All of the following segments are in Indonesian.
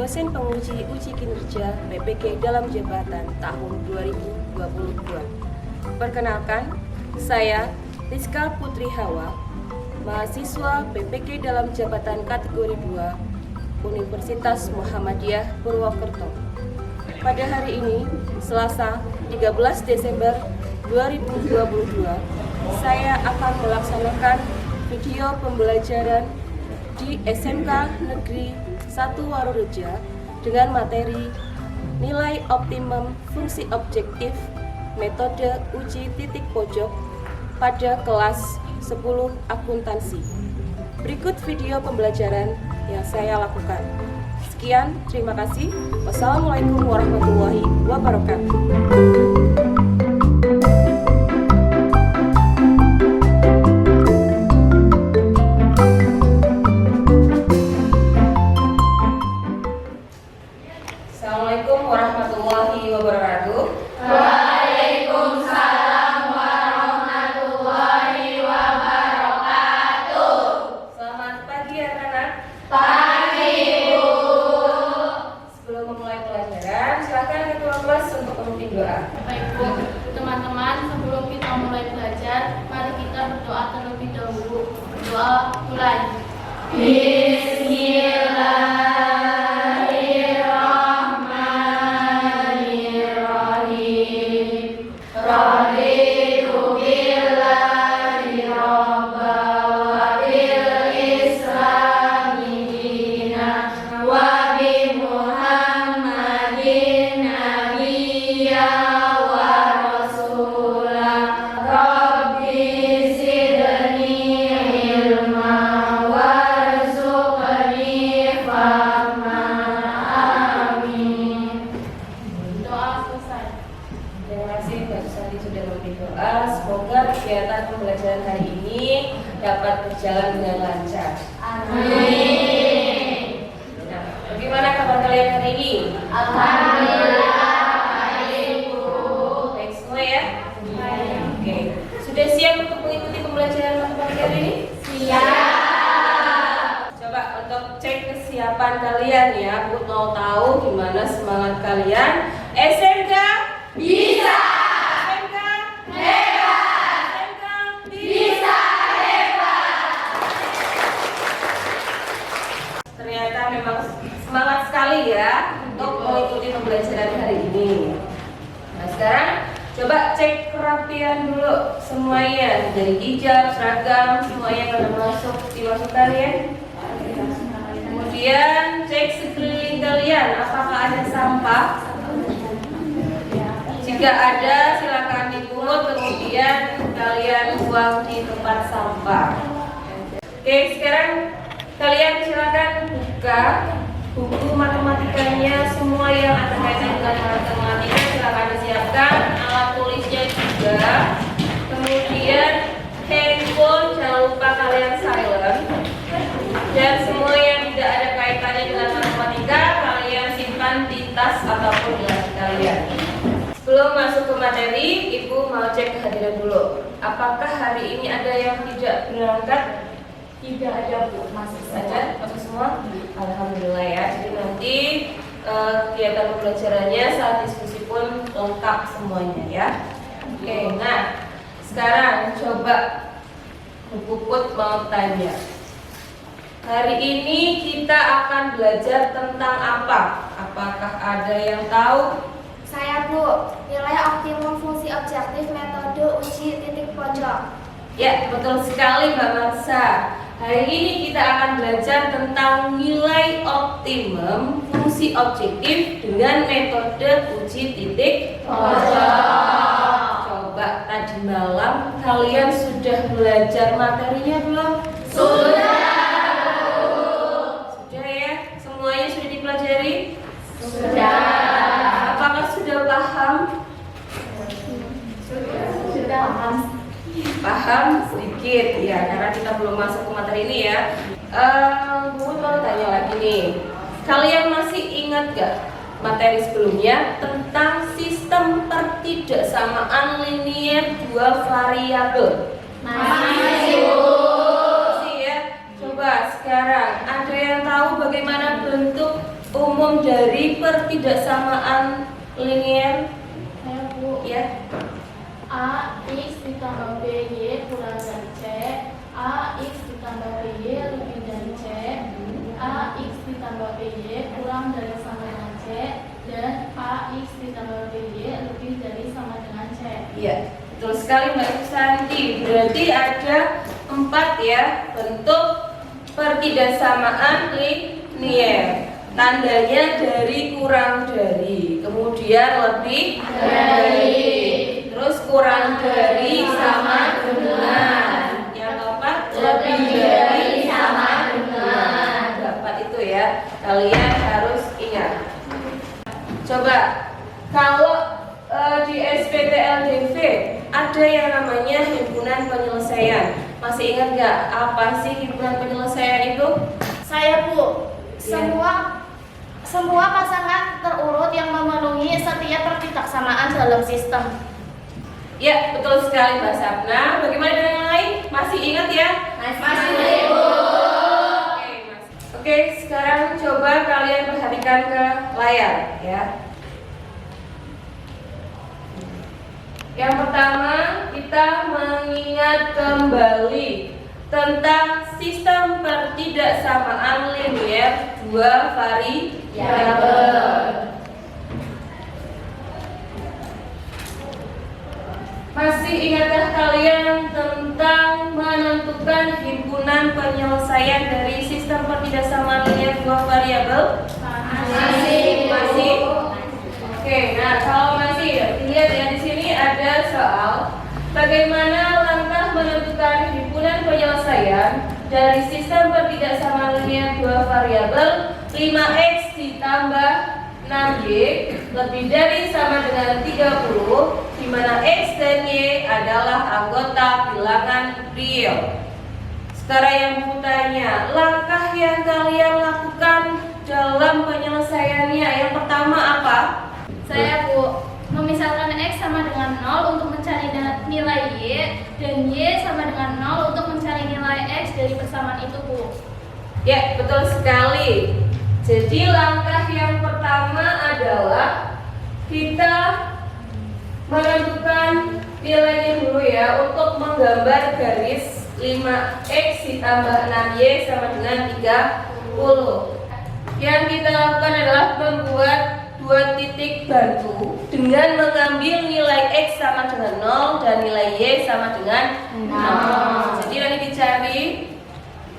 mesin penguji uji kinerja PPK dalam jabatan tahun 2022. Perkenalkan, saya Rizka Putri Hawa, mahasiswa PPK dalam jabatan kategori 2 Universitas Muhammadiyah Purwokerto. Pada hari ini, Selasa 13 Desember 2022, saya akan melaksanakan video pembelajaran di SMK Negeri 1 Warureja dengan materi nilai optimum fungsi objektif metode uji titik pojok pada kelas 10 akuntansi. Berikut video pembelajaran yang saya lakukan. Sekian, terima kasih. Wassalamualaikum warahmatullahi wabarakatuh. Assalamualaikum warahmatullahi wabarakatuh. Waalaikumsalam warahmatullahi wabarakatuh. Selamat pagi anak-anak. Pagi, Bu. Sebelum memulai pelajaran, silakan ketua kelas untuk memimpin doa. Baik, Bu. Teman-teman, sebelum kita mulai belajar, mari kita berdoa terlebih dahulu. Berdoa mulai. Bismillahirrahmanirrahim. Raditu billahi robba wa bil islami dina wa bi Muhammadin nabiyya wa rasula. Rabbi zidni ilma warzuqni fahma. Amin. Doa selesai. Terima kasih Mbak Susati sudah memimpin doa. Semoga kegiatan pembelajaran hari ini dapat berjalan dengan lancar. Amin. Nah, bagaimana kabar kalian hari ini? Alhamdulillah baik, Bu. Baik semua ya? Baik. Oke. Sudah siap untuk mengikuti pembelajaran matematika hari ini? Siap. Coba untuk cek kesiapan kalian ya. Aku mau tahu gimana semangat kalian. SMK Bisa. SMK Hebat. SMK Bisa hebat. Ternyata memang semangat sekali ya untuk mengikuti pembelajaran hari ini. Nah, sekarang coba cek kerapian dulu semuanya, dari hijab, seragam, semuanya pada dimasukkan ya. Kemudian cek sekeliling kalian, apakah ada sampah? Jika ada, silakan dipungut, kemudian kalian buang di tempat sampah. Oke, sekarang kalian silakan buka buku matematikanya, semua yang ada kaitan dengan matematika silakan disiapkan, alat tulisnya juga. Kemudian handphone jangan lupa kalian silent. Dan semua yang tidak ada kaitannya dengan matematika kalian simpan di tas ataupun di laci kalian. Sebelum masuk ke materi, Ibu mau cek kehadiran dulu. Apakah hari ini ada yang tidak berangkat? Tidak ada, Bu. Masuk Saja, masuk semua? Alhamdulillah ya. Jadi nanti kegiatan pembelajarannya saat diskusi pun lengkap semuanya ya. Oke, nah sekarang coba Bu Puput mau tanya. Hari ini kita akan belajar tentang apa? Apakah ada yang tahu? Saya, Bu, nilai optimum fungsi objektif metode uji titik pojok. Ya, betul sekali Mbak Marsa. Hari ini kita akan belajar tentang nilai optimum fungsi objektif dengan metode uji titik pojok. Coba tadi malam kalian sudah belajar materinya belum? Sudah. Sudah ya? Semuanya sudah dipelajari? Sudah. Apakah sudah paham? Sudah paham. Paham sedikit ya, karena kita belum masuk ke materi ini ya. Bu mau tanya lagi nih, kalian masih ingat gak materi sebelumnya tentang sistem pertidaksamaan linear dua variabel? Masih, Bu. Masih ya. Coba sekarang ada yang tahu bagaimana bentuk umum dari pertidaksamaan linier? Saya Bu. Ya. A X ditambah B Y kurang dari C. A X ditambah B Y lebih dari C. A X ditambah B Y kurang dari sama dengan C. Dan A X ditambah B Y lebih dari sama dengan C. Iya, betul sekali Mbak Susanti. Berarti ada 4 ya bentuk pertidaksamaan linier. Tandanya dari kurang dari, kemudian lebih dari, terus kurang dari sama dengan, yang keempat lebih dari sama dengan. Dapat itu ya, kalian harus ingat. Coba kalau di SPTLDV ada yang namanya himpunan penyelesaian. Masih ingat nggak apa sih himpunan penyelesaian itu? Saya Bu, Ya. semua pasangan terurut yang memenuhi setiap pertidaksamaan dalam sistem. Ya, betul sekali Mbak Sapna. Bagaimana dengan yang lain? Masih ingat ya? Masih, Bu. Oke, sekarang coba kalian perhatikan ke layar ya. Yang pertama, kita mengingat kembali tentang sistem pertidaksamaan linier 2 variabel. Masih ingatkah kalian tentang menentukan himpunan penyelesaian dari sistem pertidaksamaan linier 2 variabel? Masih? Oke, nah kalau masih lihat ya, di sini ada soal bagaimana langkah menentukan himpunan penyelesaian dari sistem pertidaksamaan linier 2 variabel 5x ditambah 6y lebih dari sama dengan 30, di mana x dan y adalah anggota bilangan real. Sekarang yang bertanya, langkah yang kalian lakukan dalam penyelesaiannya yang pertama apa? Saya Bu, memisahkan X sama dengan 0 untuk mencari nilai Y dan Y sama dengan 0 untuk mencari nilai X dari persamaan itu Bu. Ya, betul sekali. Jadi langkah yang pertama adalah kita menentukan nilainya dulu ya, untuk menggambar garis 5x ditambah 6y sama dengan 30. Yang kita lakukan adalah membuat 2 titik batu dengan mengambil nilai x sama dengan 0 dan nilai y sama dengan 0. Jadi nanti dicari,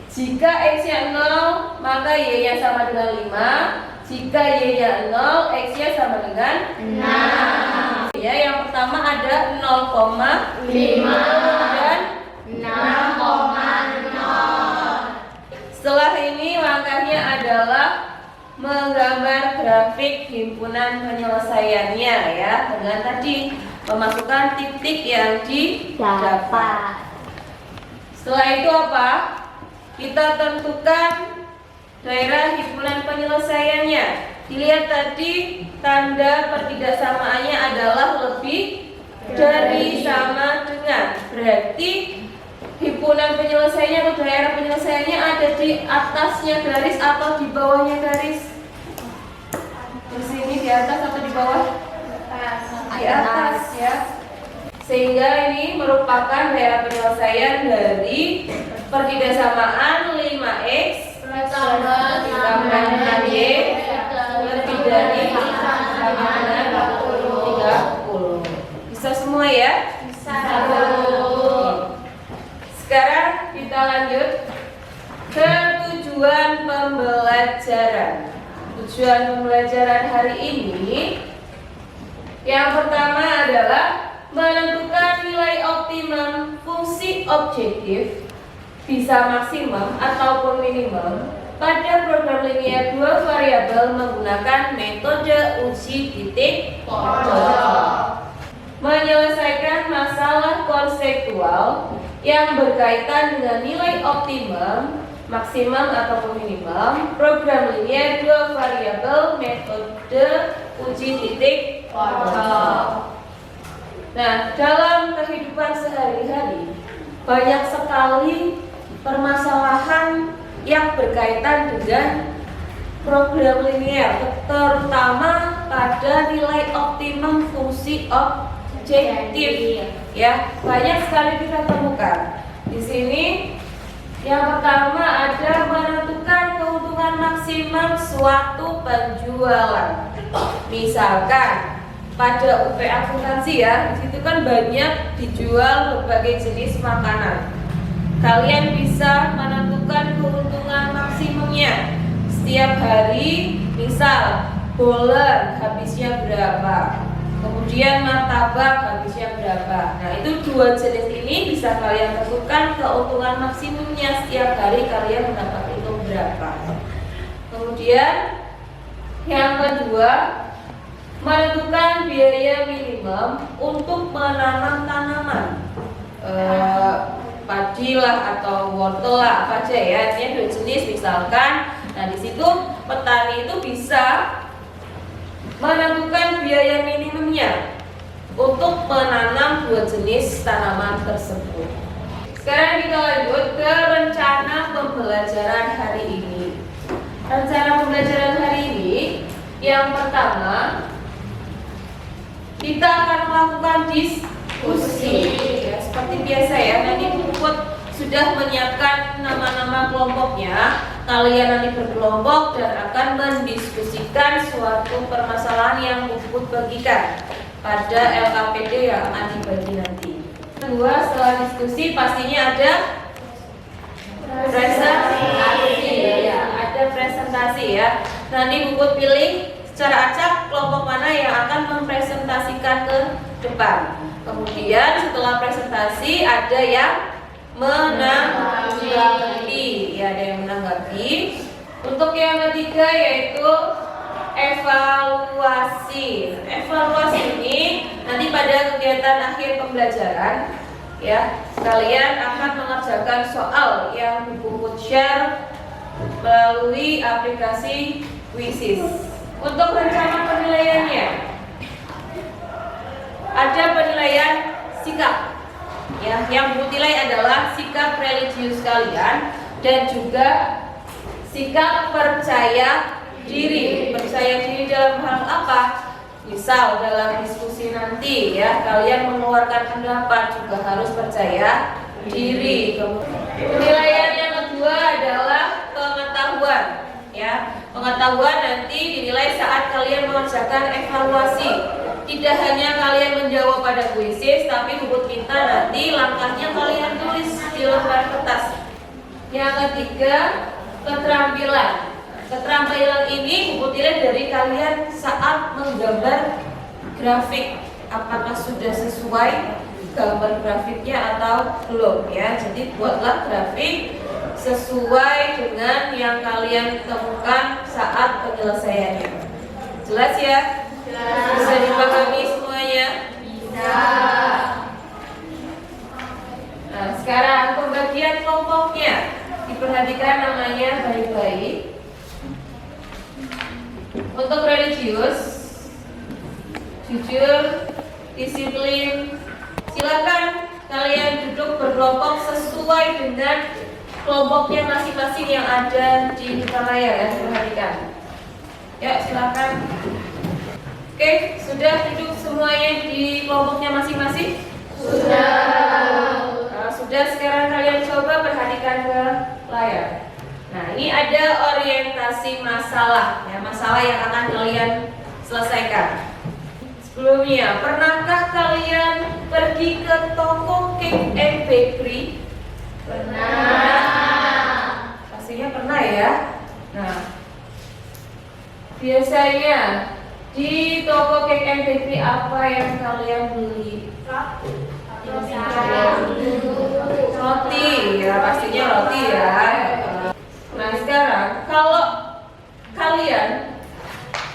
jika x-nya 0 maka y-nya sama dengan 5, jika y-nya 0 x-nya sama dengan 6. Ya, yang pertama ada 0,5 dan 6,0. Setelah ini langkahnya adalah menggambar grafik himpunan penyelesaiannya ya, dengan tadi memasukkan titik yang didapat. Setelah itu apa? Kita tentukan daerah himpunan penyelesaiannya. Dilihat tadi tanda pertidaksamaannya adalah lebih dari sama dengan. Berarti himpunan penyelesaiannya atau daerah penyelesaiannya ada di atasnya garis atau di bawahnya garis? Di sini di atas atau di bawah? Di atas ya. Sehingga ini merupakan daerah penyelesaian dari pertidaksamaan 5x ditambah 6y lebih dari sama dengan 30. Bisa semua ya? Bisa. Sekarang kita lanjut ke tujuan pembelajaran. Tujuan pembelajaran hari ini yang pertama adalah menentukan nilai optimum fungsi objektif bisa maksimum ataupun minimum pada program linear 2 variabel menggunakan metode uji titik pojok. Menyelesaikan masalah konseptual yang berkaitan dengan nilai optimum, maksimum ataupun minimum program linear 2 variabel metode uji titik pojok. Nah, dalam kehidupan sehari-hari banyak sekali permasalahan yang berkaitan dengan program linear, terutama pada nilai optimum fungsi objektif. Ya, banyak sekali kita temukan. Di sini yang pertama ada menentukan keuntungan maksimum suatu penjualan. Misalkan pada UP akuntansi ya, di situ kan banyak dijual berbagai jenis makanan. Kalian bisa menentukan keuntungan maksimumnya setiap hari. Misal bolen habisnya berapa, kemudian martabak habisnya berapa. Nah, itu dua jenis ini bisa kalian tentukan keuntungan maksimumnya setiap hari kalian mendapat itu berapa. Kemudian yang kedua, menentukan biaya minimum untuk menanam tanaman, padi lah atau wortel lah, apa aja ya, ini dua jenis misalkan. Nah, di situ petani itu bisa menentukan biaya minimumnya untuk menanam dua jenis tanaman tersebut. Sekarang kita lanjut ke rencana pembelajaran hari ini. Rencana pembelajaran hari ini yang pertama, kita akan melakukan diskusi ya, seperti biasa ya. Nanti Puput sudah menyiapkan nama-nama kelompoknya. Kalian nanti berkelompok dan akan mendiskusikan suatu permasalahan yang Puput bagikan pada LKPD yang akan dibagi nanti. Kedua, setelah diskusi pastinya ada presentasi ya, ada presentasi ya. Nanti Puput pilih secara acak kelompok mana yang akan mempresentasikan ke depan. Kemudian setelah presentasi ada yang menanggapi, ya, ada yang menanggapi. Untuk yang ketiga yaitu evaluasi. Evaluasi ini nanti pada kegiatan akhir pembelajaran ya, kalian akan mengerjakan soal yang Puput share melalui aplikasi Quizzes. Untuk rencana penilaiannya, ada penilaian sikap ya, yang dinilai adalah sikap religius kalian dan juga sikap percaya diri. Percaya diri dalam hal apa? Misal dalam diskusi nanti ya, kalian mengeluarkan pendapat juga harus percaya diri. Penilaian yang kedua adalah pengetahuan ya. Pengetahuan nanti dinilai saat kalian mengerjakan evaluasi. Tidak hanya kalian menjawab pada kuisis, tapi Puput minta nanti langkahnya kalian tulis di lembar kertas. Yang ketiga, keterampilan. Keterampilan ini Puput nilai dari kalian saat menggambar grafik. Apakah sudah sesuai gambar grafiknya atau belum ya. Jadi buatlah grafik sesuai dengan yang kalian temukan saat penyelesaiannya. Jelas ya? Bisa dipahami semuanya? Bisa. Nah, sekarang pembagian kelompoknya diperhatikan namanya baik-baik. Untuk religius, jujur, disiplin, silakan kalian duduk berkelompok sesuai dengan kelompoknya masing-masing yang ada di depan layar ya, perhatikan. Ya, silakan. Oke, sudah duduk semuanya di kelompoknya masing-masing? Sudah. Nah, sudah, sekarang kalian coba perhatikan ke layar. Nah, ini ada orientasi masalah ya, masalah yang akan kalian selesaikan. Sebelumnya, pernahkah kalian pergi ke toko cake and bakery? Pernah. Pastinya pernah ya. Nah, biasanya di toko cake and bakery apa yang kalian beli? Roti ya, pastinya roti ya. Nah, sekarang kalau kalian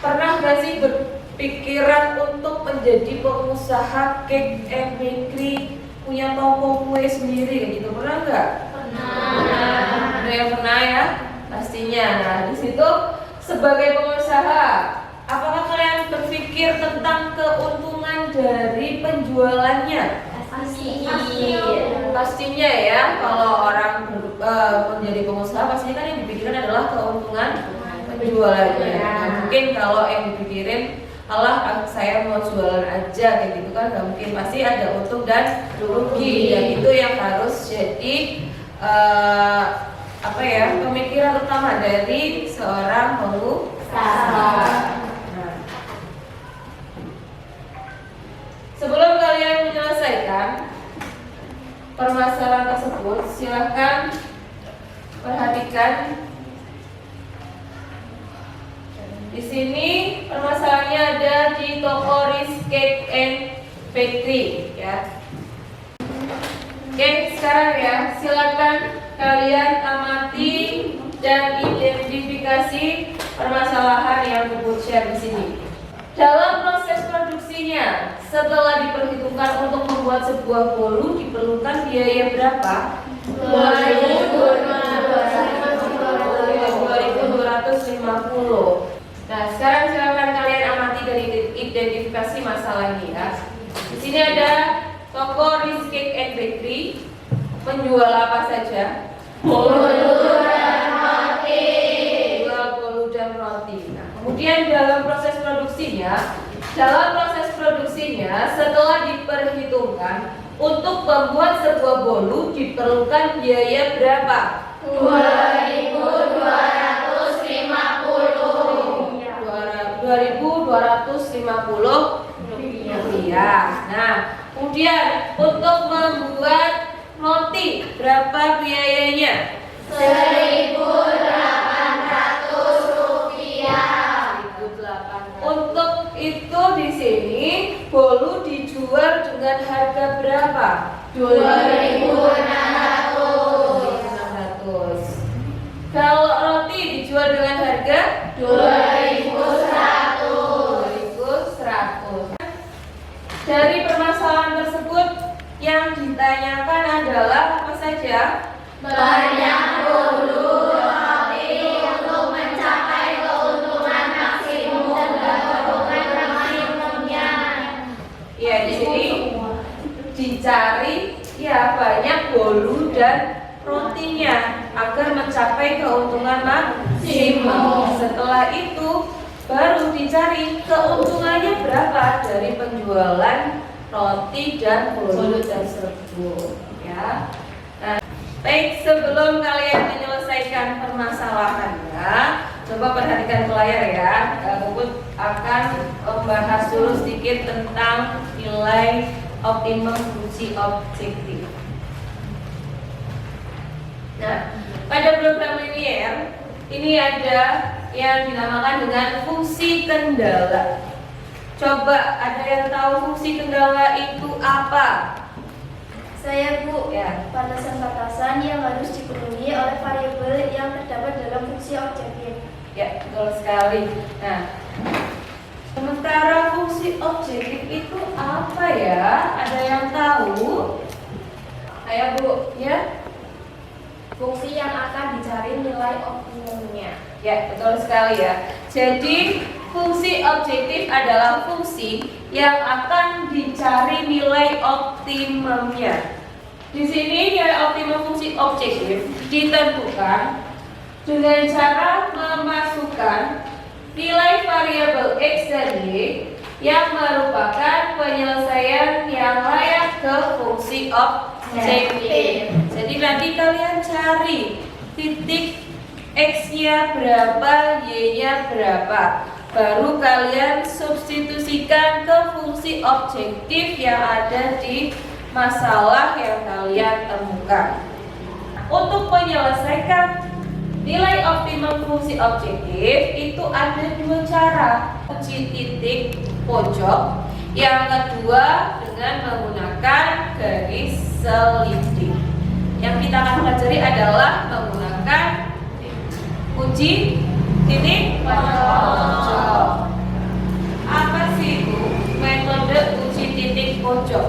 pernah gak sih berpikiran untuk menjadi pengusaha cake and bakery, punya toko kue sendiri gitu, pernah nggak? Pernah. Ada yang pernah ya? Pastinya. Nah, di situ sebagai pengusaha, apakah kalian berpikir tentang keuntungan dari penjualannya? Pastinya ya. Kalau orang menjadi pengusaha, pastinya kan yang dipikirkan adalah keuntungan penjualannya. Nah, mungkin kalau yang dipikirin, alah saya mau jualan aja kayak gitu kan, nggak mungkin, pasti ada untung dan rugi. Dan itu yang harus jadi pemikiran utama dari seorang pengusaha. Nah, sebelum kalian menyelesaikan permasalahan tersebut, silahkan perhatikan. Di sini permasalahannya ada di toko Riz Cake and Bakery, ya. Oke, sekarang ya, silakan kalian amati dan identifikasi permasalahan yang share di sini. Dalam proses produksinya, setelah diperhitungkan untuk membuat sebuah bolu diperlukan biaya berapa? 2.250. Nah, sekarang silakan kalian amati dari identifikasi masalah ini ya. Di sini ada toko Riz Cake and Bakery, menjual apa saja? Bolu dan roti. Jual bolu dan roti. Nah, kemudian dalam proses produksinya, setelah diperhitungkan untuk membuat sebuah bolu diperlukan biaya berapa? 2.250 rupiah. Nah, kemudian untuk membuat roti berapa biayanya? 1.800 rupiah. 1.800. Untuk itu di sini bolu dijual dengan harga berapa? 2.600. Kalau roti dijual dengan harga 2.100. Dari permasalahan tersebut yang ditanyakan adalah apa saja? Banyak bolu roti untuk mencapai keuntungan maksimumnya. Ya, di sini dicari ya banyak bolu dan rotinya agar mencapai keuntungan maksimum. Setelah itu baru dicari keuntungannya berapa dari penjualan roti dan bolu tersebut, ya. Nah, baik, sebelum kalian menyelesaikan permasalahannya, coba perhatikan ke layar ya. Bubut akan membahas dulu sedikit tentang nilai optimum fungsi objektif. Nah, pada program linear ini ada yang dinamakan dengan fungsi kendala. Coba ada yang tahu fungsi kendala itu apa? Saya, Bu. Ya. Batasan-batasan yang harus dipenuhi oleh variabel yang terdapat dalam fungsi objektif. Ya, betul sekali. Nah, sementara fungsi objektif itu apa ya? Ada yang tahu? Ayo, Bu, ya. Fungsi yang akan dicari nilai optimumnya. Ya, betul sekali ya. Jadi, fungsi objektif adalah fungsi yang akan dicari nilai optimumnya. Di sini nilai optimum fungsi objektif ditentukan dengan cara memasukkan nilai variabel X dan Y yang merupakan penyelesaian yang layak ke fungsi objektif. Jadi nanti kalian cari titik X-nya berapa, Y-nya berapa. Baru kalian substitusikan ke fungsi objektif yang ada di masalah yang kalian temukan. Untuk menyelesaikan nilai optimum fungsi objektif itu ada dua cara. Uji titik pojok. Yang kedua dengan menggunakan garis selinding. Yang kita akan pelajari adalah menggunakan uji titik pojok. Apa sih itu metode uji titik pojok?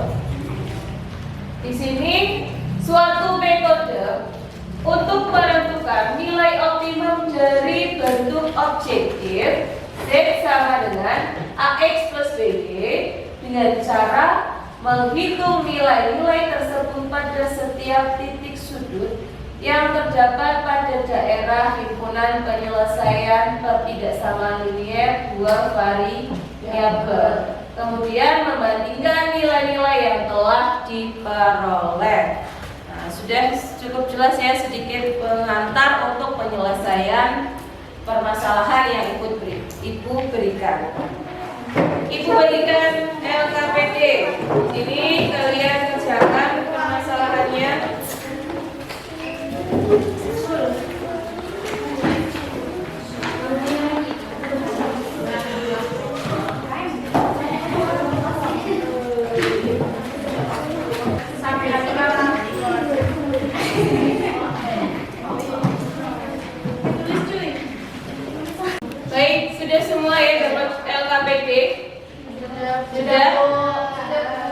Di sini suatu metode untuk menentukan nilai optimum dari bentuk objektif Z sama dengan AX plus BY dengan cara menghitung nilai-nilai tersebut pada setiap titik sudut yang terdapat pada daerah himpunan penyelesaian pertidaksamaan linier buah variabel. Kemudian membandingkan nilai-nilai yang telah diperoleh. Nah, sudah cukup jelas ya sedikit pengantar untuk penyelesaian permasalahan yang Ibu berikan. Ibu berikan LKPD. Ini kalian kerjakan permasalahannya. Baik, sudah semua ya dapat LKPD? Sudah?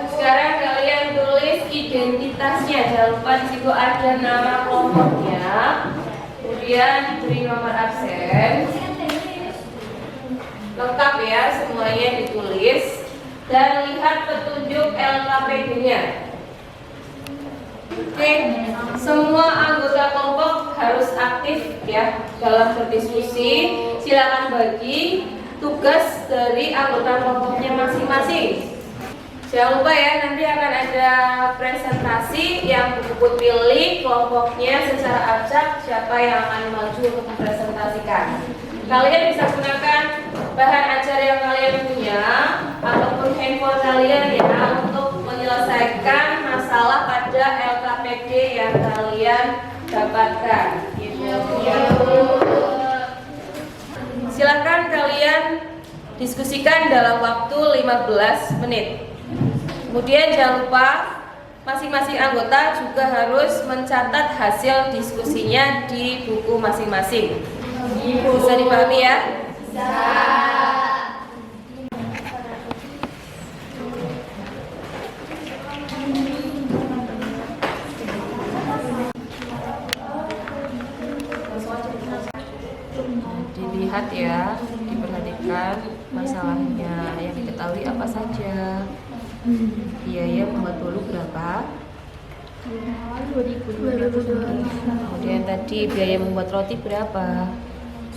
Sekarang kalian tulis identitasnya. Jangan lupa di situ ada nama kelompoknya. Kemudian diberi nomor absen. Lengkap ya, semuanya ditulis. Dan lihat petunjuk LKPD-nya. Oke, semua anggota kelompok harus aktif ya dalam berdiskusi. Silakan bagi tugas dari anggota kelompoknya masing-masing. Jangan lupa ya, nanti akan ada presentasi yang Bu pilih kelompoknya secara acak siapa yang akan maju untuk mempresentasikan. Kalian bisa gunakan bahan ajar yang kalian punya ataupun handphone kalian ya untuk menyelesaikan masalah pada LKPD yang kalian dapatkan. Silakan kalian diskusikan dalam waktu 15 menit. Kemudian jangan lupa masing-masing anggota juga harus mencatat hasil diskusinya di buku masing-masing. Bisa dipahami ya? Bisa. Dilihat ya, diperhatikan masalahnya yang diketahui apa saja. Biaya membuat bolu berapa? 2.200. Kemudian tadi biaya membuat roti berapa?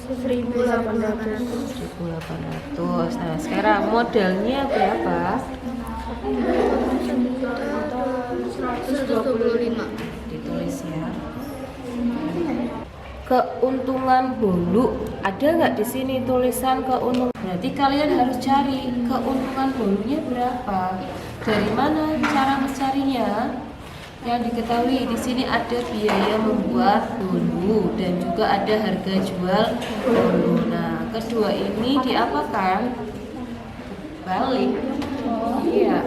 1.800. 1.800. Nah, sekarang modalnya berapa? 125. Ditulis ya. Keuntungan bolu ada nggak di sini tulisan keuntungan? Berarti kalian harus cari keuntungan bolunya berapa. Dari mana cara mencarinya? Yang diketahui di sini ada biaya membuat bolu dan juga ada harga jual bolu. Nah, kedua ini diapakan? Balik. Iya.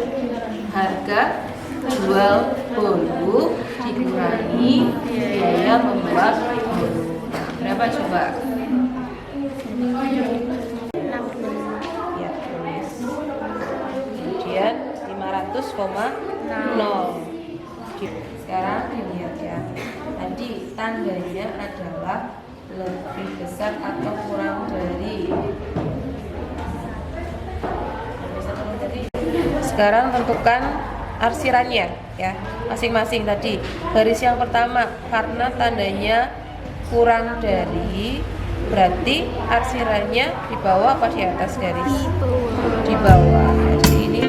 Harga jual bolu dikurangi biaya membuat bolu. Nah, berapa coba? Ya, tulis. Kemudian 500,0. Sekarang dilihat ya. Tadi tandanya adalah lebih besar atau kurang dari. Sekarang tentukan arsirannya ya, masing-masing tadi. Garis yang pertama karena tandanya kurang dari, berarti arsirannya di bawah apa di atas garis? Di bawah. Jadi ini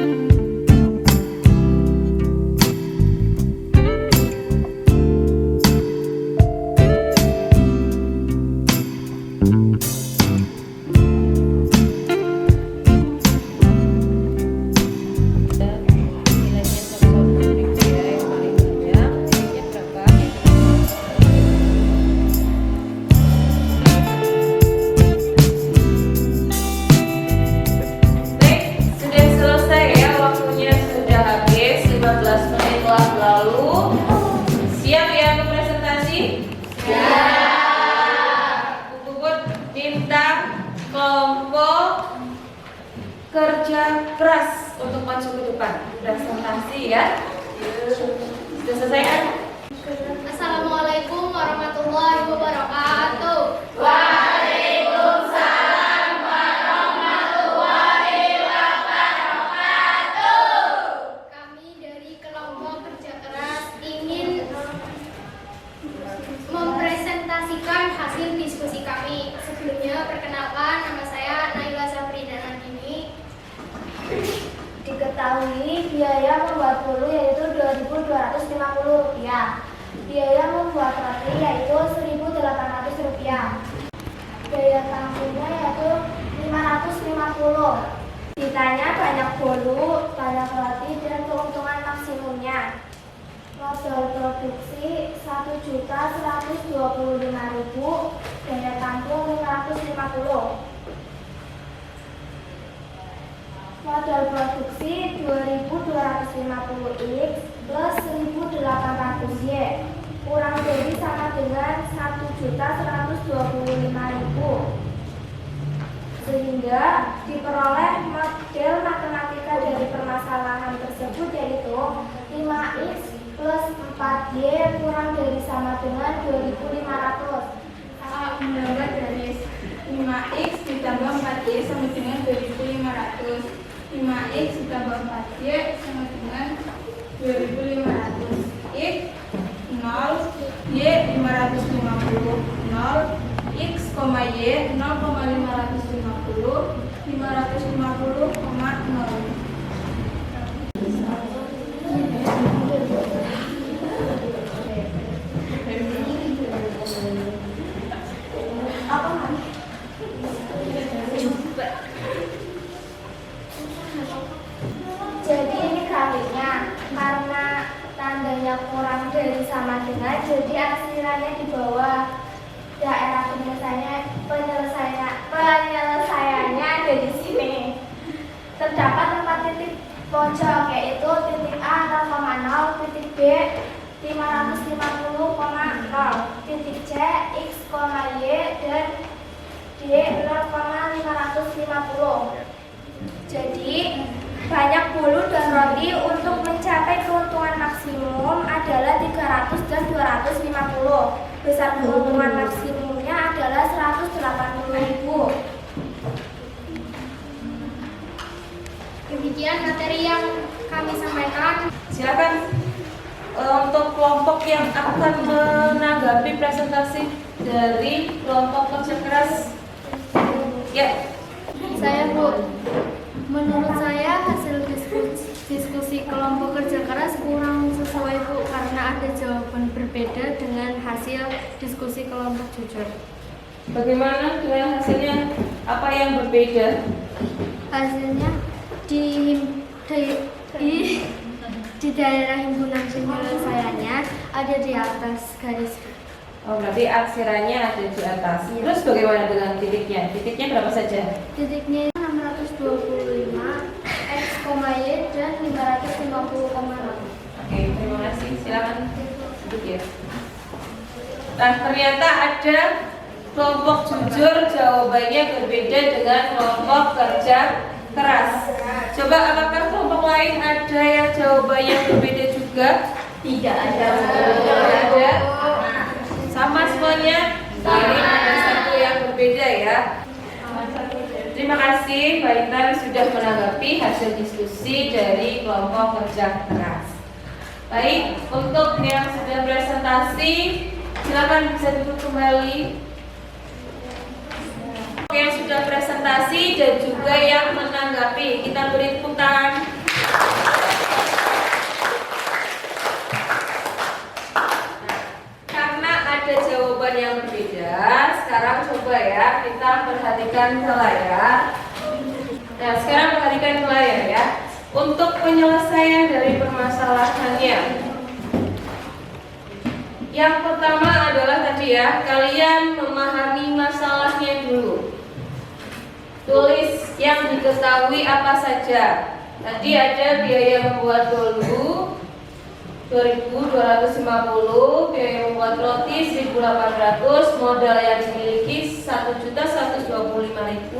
kerja keras untuk maju ke depan. Presentasi ya. Sudah selesai kan? Assalamualaikum warahmatullahi wabarakatuh. Waalaikumsalam warahmatullahi wabarakatuh. Kami dari kelompok kerja keras ingin diketahui biaya membuat bolu yaitu Rp2.250. Biaya membuat roti yaitu Rp1.800. Biaya tangkinya yaitu Rp550. Ditanya banyak bolu, banyak roti, dan keuntungan maksimumnya. Modal produksi Rp1.125.000, daya tampung Rp550. Modal produksi 2.250X plus 1.800Y kurang dari sama dengan 1.125.000, sehingga diperoleh model matematika dari permasalahan tersebut yaitu 5X plus 4Y kurang dari sama dengan 2.500. A mendapat dari 5X ditambah 4Y sama dengan 2.500. 5X ditambah 4Y sama dengan 2.500. X 0, Y 550, 0, X, Y 0,550, 550,0. Jadi ini grafiknya, karena tandanya kurang dari sama dengan, jadi akhirannya di bawah. Daerah penyelesaiannya ada di sini. Terdapat 4 titik pojok, yaitu titik A 0,0, titik B 550,0, titik C X, Y, dan D 0,550. Jadi banyak bolu dan roti untuk mencapai keuntungan maksimum adalah 300 dan 250. Besar keuntungan maksimumnya adalah 180.000. Demikian materi yang kami sampaikan. Silakan untuk kelompok yang akan menanggapi presentasi dari kelompok kerja keras. Ya. Saya Bu, menurut saya hasil diskusi kelompok kerja keras kurang sesuai Bu, karena ada jawaban berbeda dengan hasil diskusi kelompok jujur. Bagaimana dengan hasilnya? Apa yang berbeda? Hasilnya di daerah himpunan penyelesaiannya ada di atas garis. Oh, berarti aksirannya ada di atas. Terus bagaimana dengan titiknya? Titiknya berapa saja? Titiknya 625, X, Y, dan 550,0. Oke, terima kasih. Silakan duduk ya. Nah, ternyata ada kelompok jujur jawabannya berbeda dengan kelompok kerja keras. Coba apakah kelompok lain ada yang jawabannya berbeda juga? Tidak ada. Tidak ada. Sama semuanya. Ini ada satu yang berbeda ya. Terima kasih Mbak Intan sudah menanggapi hasil diskusi dari kelompok kerja keras. Baik, untuk yang sudah presentasi silakan bisa duduk kembali. Yang sudah presentasi dan juga yang menanggapi, kita beri tepuk tangan. Karena ada jawaban yang berbeda, sekarang coba ya kita perhatikan ke layar. Nah, sekarang perhatikan ke layar ya. Untuk penyelesaian dari permasalahannya, yang pertama adalah tadi ya, kalian memahami masalahnya dulu. Tulis yang diketahui apa saja. Tadi ada biaya membuat bolu 2.250, biaya membuat roti 1.800, modal yang dimiliki 1.125.000.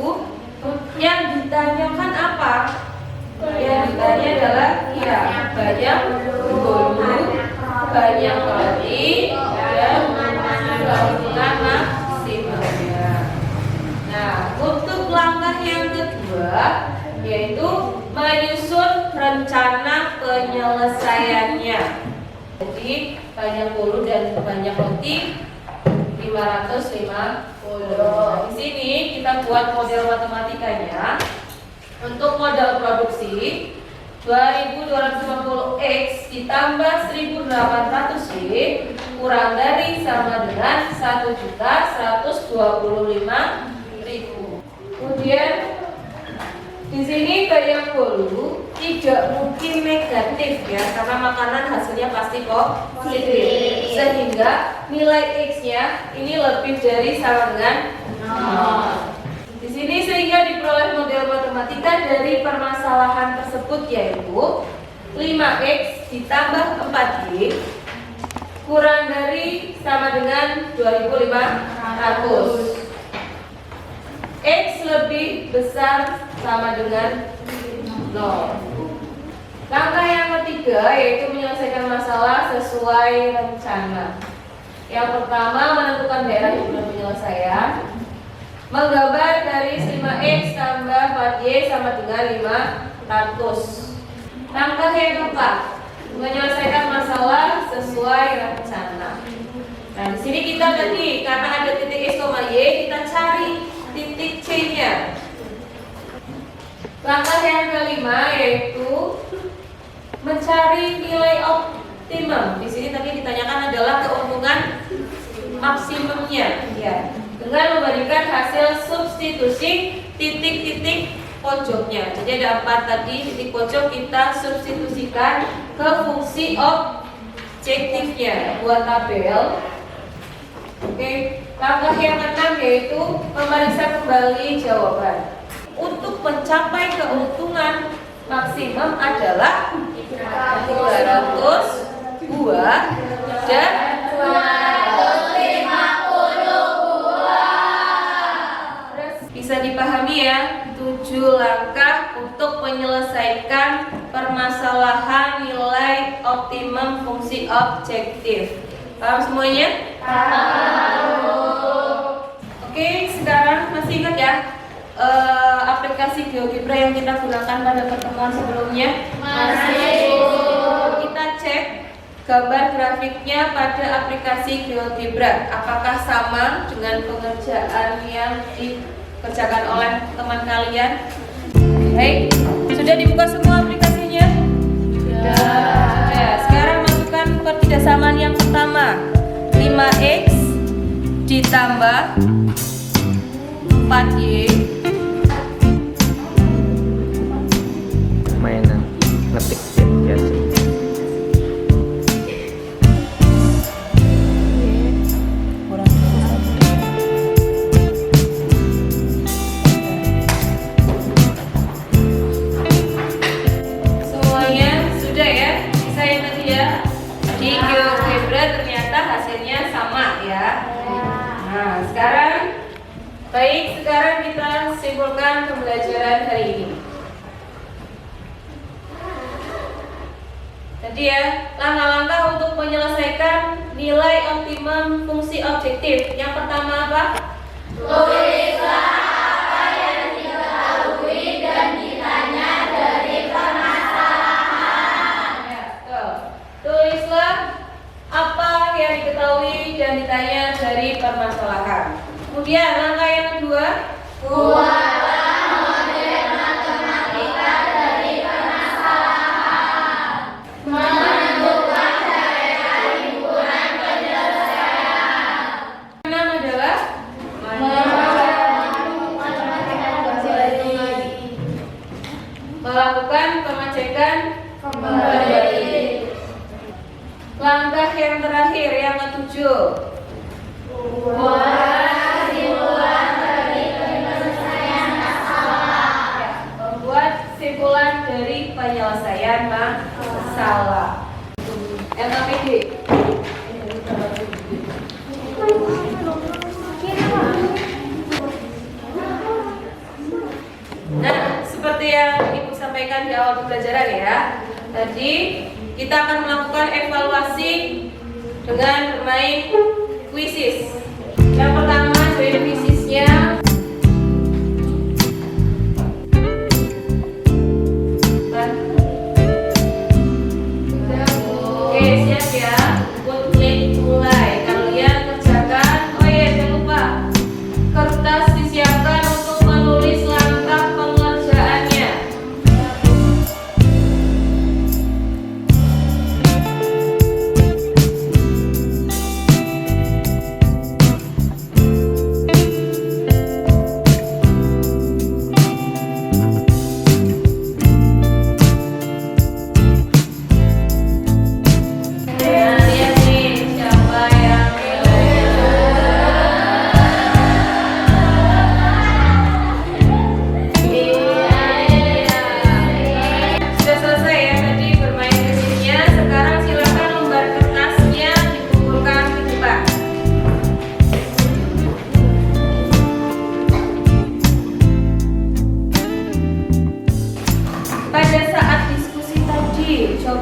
Yang ditanyakan apa? Yang ditanya adalah ya banyak bolu, banyak roti, dan keuntungan maksimumnya. Nah, untuk langkah yang kedua yaitu menyusun rencana penyelesaiannya. Jadi banyak bolu dan banyak roti 550. Di sini kita buat model matematikanya. Untuk modal produksi 2250X ditambah 1800Y kurang dari sama dengan 1.125.000. Kemudian di sini bayang dulu tidak mungkin negatif ya, karena makanan hasilnya pasti positif. Sehingga nilai X-nya ini lebih dari sama dengan 0. Di sini sehingga diperoleh model matematika dari permasalahan tersebut, yaitu 5X ditambah 4Y kurang dari sama dengan 2500. X lebih besar sama dengan 0. Langkah yang ketiga yaitu menyelesaikan masalah sesuai rencana. Yang pertama, menentukan daerah yang belum penyelesaian. Menggambar garis 5X tambah 4Y sama dengan 500. Langkah yang keempat, menyelesaikan masalah sesuai rencana. Nah, di sini kita tadi karena ada titik X, Y, kita cari titik C-nya. Langkah yang kelima yaitu mencari nilai optimum. Di sini tadi ditanyakan adalah keuntungan maksimumnya, ya. Dengan memberikan hasil substitusi titik-titik pojoknya. Jadi ada 4 tadi titik pojok, kita substitusikan ke fungsi objektifnya buat tabel. Oke, langkah yang keenam yaitu memeriksa kembali jawaban. Untuk mencapai keuntungan maksimum adalah 300 buah dan 250 buah. Bisa dipahami ya, 7 langkah untuk menyelesaikan permasalahan nilai optimum fungsi objektif. Paham semuanya? Oke, sekarang masih ingat ya aplikasi GeoGebra yang kita gunakan pada pertemuan sebelumnya? Masih. Kita cek gambar grafiknya pada aplikasi GeoGebra. Apakah sama dengan pengerjaan yang dikerjakan oleh teman kalian? Baik, sudah dibuka semua aplikasinya? Sudah. Sekarang masukkan pertidasamaan yang pertama. 5X ditambah 4Y. Mainan ngetik ya biasa. Semuanya sudah ya? Bisa yang tadi ya? Di GeoGebra ternyata hasilnya sama ya. Nah, sekarang kita simpulkan pembelajaran hari ini. Jadi ya, langkah-langkah untuk menyelesaikan nilai optimum fungsi objektif. Yang pertama apa? Tulislah apa yang diketahui dan ditanya dari permasalahan. Ya, betul. Tulislah apa yang diketahui dan ditanya dari permasalahan. Kemudian langkah yang kedua, Buatlah model matematika dari permasalahan. Menentukan daerah himpunan penyelesaian. enam adalah melakukan pengecekan kembali. Langkah yang terakhir yang ketujuh, Buatlah simpulan dari penyelesaian masalah. membuat simpulan dari penyelesaian masalah. LKPD. Nah, seperti yang Ibu sampaikan di awal pembelajaran ya, tadi kita akan melakukan evaluasi dengan bermain quizzes. Yang pertama dari quizesnya oke, siap ya. Put klik mulai. Kalian kerjakan. Oh iya, jangan lupa kertas disiapkan untuk menulis langkah pengerjaannya.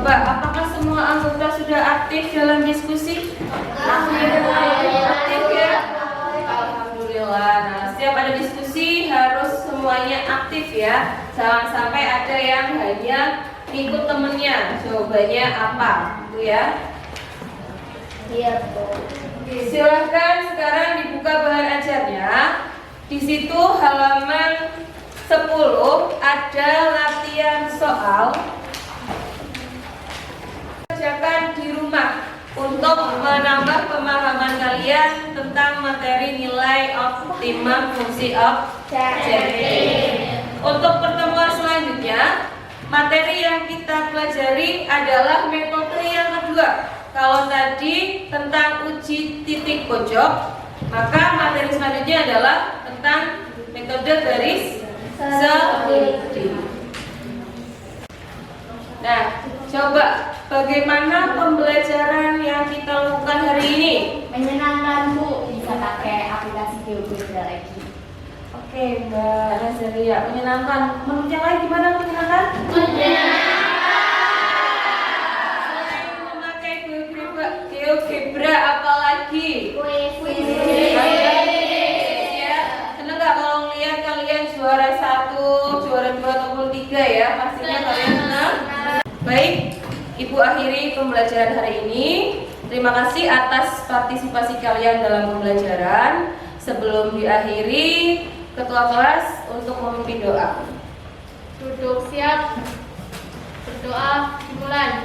Coba, apakah semua anggota sudah aktif dalam diskusi? Aktif ya? Alhamdulillah. Nah, setiap ada diskusi harus semuanya aktif ya. Jangan sampai ada yang hanya ikut temennya. Jawabannya apa? Itu ya. Iya, Bu. Silahkan sekarang dibuka bahan ajarnya. Di situ halaman 10 ada latihan soal. Kerjakan di rumah untuk menambah pemahaman kalian tentang materi nilai optimum fungsi objektif. Untuk pertemuan selanjutnya, materi yang kita pelajari adalah metode yang kedua. Kalau tadi tentang uji titik pojok, maka materi selanjutnya adalah tentang metode garis selidiki. Nah, coba bagaimana pembelajaran yang kita lakukan hari ini? Menyenangkan, Bu. Bisa pakai aplikasi GeoGebra lagi. Oke, Mbak Nazaria, menyenangkan. Menurut yang lain gimana menyenangkan? Selain memakai GeoGebra, apalagi? Ya, seneng nggak kalau ngeliat kalian juara 1, juara 2 ataupun 3 ya? Pastinya kalian senang. Baik, Ibu akhiri pembelajaran hari ini. Terima kasih atas partisipasi kalian dalam pembelajaran. Sebelum diakhiri, Ketua kelas untuk memimpin doa. Duduk siap. Berdoa dimulai.